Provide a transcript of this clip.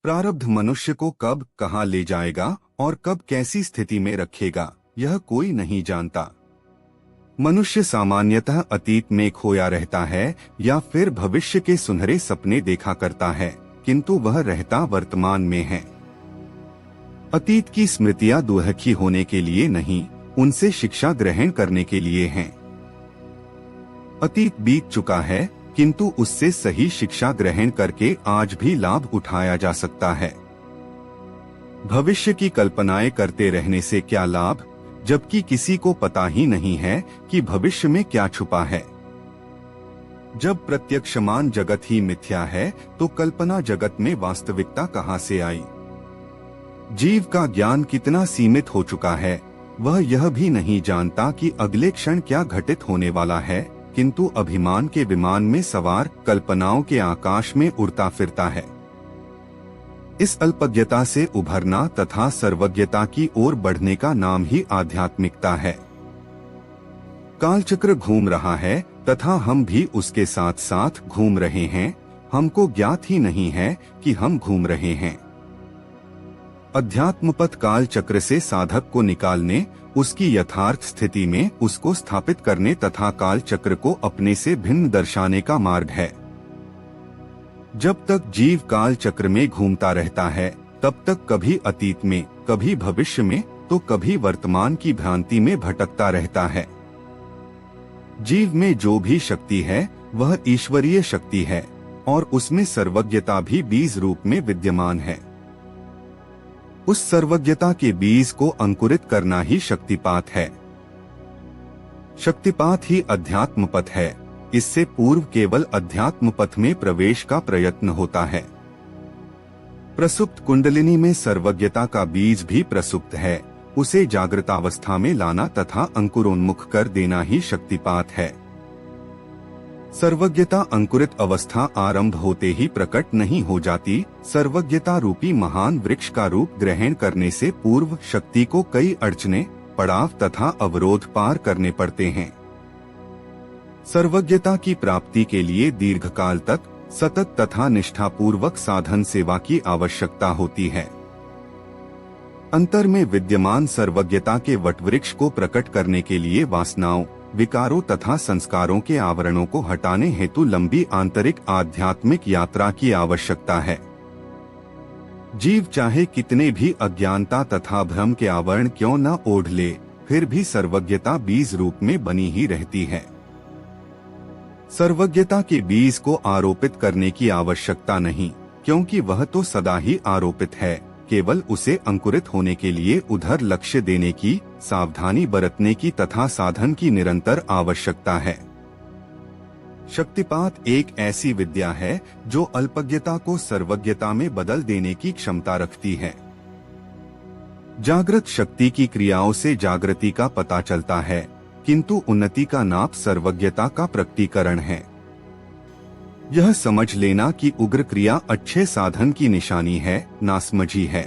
प्रारब्ध मनुष्य को कब कहाँ ले जाएगा और कब कैसी स्थिति में रखेगा, यह कोई नहीं जानता। मनुष्य सामान्यतः अतीत में खोया रहता है या फिर भविष्य के सुनहरे सपने देखा करता है, किंतु वह रहता वर्तमान में है। अतीत की स्मृतियां दुखी होने के लिए नहीं, उनसे शिक्षा ग्रहण करने के लिए हैं। अतीत बीत चुका है, किंतु उससे सही शिक्षा ग्रहण करके आज भी लाभ उठाया जा सकता है। भविष्य की कल्पनाएं करते रहने से क्या लाभ, जबकि किसी को पता ही नहीं है कि भविष्य में क्या छुपा है। जब प्रत्यक्षमान जगत ही मिथ्या है, तो कल्पना जगत में वास्तविकता कहां से आई। जीव का ज्ञान कितना सीमित हो चुका है, वह यह भी नहीं जानता कि अगले क्षण क्या घटित होने वाला है, किंतु अभिमान के विमान में सवार कल्पनाओं के आकाश में उड़ता फिरता है। इस अल्पज्ञता से उभरना तथा सर्वज्ञता की ओर बढ़ने का नाम ही आध्यात्मिकता है। कालचक्र घूम रहा है तथा हम भी उसके साथ साथ घूम रहे हैं, हमको ज्ञात ही नहीं है कि हम घूम रहे हैं। अध्यात्मपथ काल चक्र से साधक को निकालने, उसकी यथार्थ स्थिति में उसको स्थापित करने तथा काल चक्र को अपने से भिन्न दर्शाने का मार्ग है। जब तक जीव काल चक्र में घूमता रहता है, तब तक कभी अतीत में, कभी भविष्य में, तो कभी वर्तमान की भ्रांति में भटकता रहता है। जीव में जो भी शक्ति है वह ईश्वरीय शक्ति है और उसमें सर्वज्ञता भी बीज रूप में विद्यमान है। उस सर्वज्ञता के बीज को अंकुरित करना ही शक्तिपात है। शक्तिपात ही अध्यात्म पथ है। इससे पूर्व केवल अध्यात्म पथ में प्रवेश का प्रयत्न होता है। प्रसुप्त कुंडलिनी में सर्वज्ञता का बीज भी प्रसुप्त है, उसे जागृतावस्था में लाना तथा अंकुरोन्मुख कर देना ही शक्तिपात है। सर्वज्ञता अंकुरित अवस्था आरंभ होते ही प्रकट नहीं हो जाती। सर्वज्ञता रूपी महान वृक्ष का रूप ग्रहण करने से पूर्व शक्ति को कई अड़चने, पड़ाव तथा अवरोध पार करने पड़ते हैं। सर्वज्ञता की प्राप्ति के लिए दीर्घकाल तक सतत तथा निष्ठापूर्वक साधन सेवा की आवश्यकता होती है। अंतर में विद्यमान सर्वज्ञता के वटवृक्ष को प्रकट करने के लिए वासनाओं, विकारों तथा संस्कारों के आवरणों को हटाने हेतु लंबी आंतरिक आध्यात्मिक यात्रा की आवश्यकता है। जीव चाहे कितने भी अज्ञानता तथा भ्रम के आवरण क्यों न ओढ़ ले, फिर भी सर्वज्ञता बीज रूप में बनी ही रहती है। सर्वज्ञता के बीज को आरोपित करने की आवश्यकता नहीं, क्योंकि वह तो सदा ही आरोपित है। केवल उसे अंकुरित होने के लिए उधर लक्ष्य देने की, सावधानी बरतने की तथा साधन की निरंतर आवश्यकता है। शक्तिपात एक ऐसी विद्या है जो अल्पज्ञता को सर्वज्ञता में बदल देने की क्षमता रखती है। जागृत शक्ति की क्रियाओं से जागृति का पता चलता है, किंतु उन्नति का नाप सर्वज्ञता का प्रकटीकरण है। यह समझ लेना कि उग्र क्रिया अच्छे साधन की निशानी है, नासमझी है।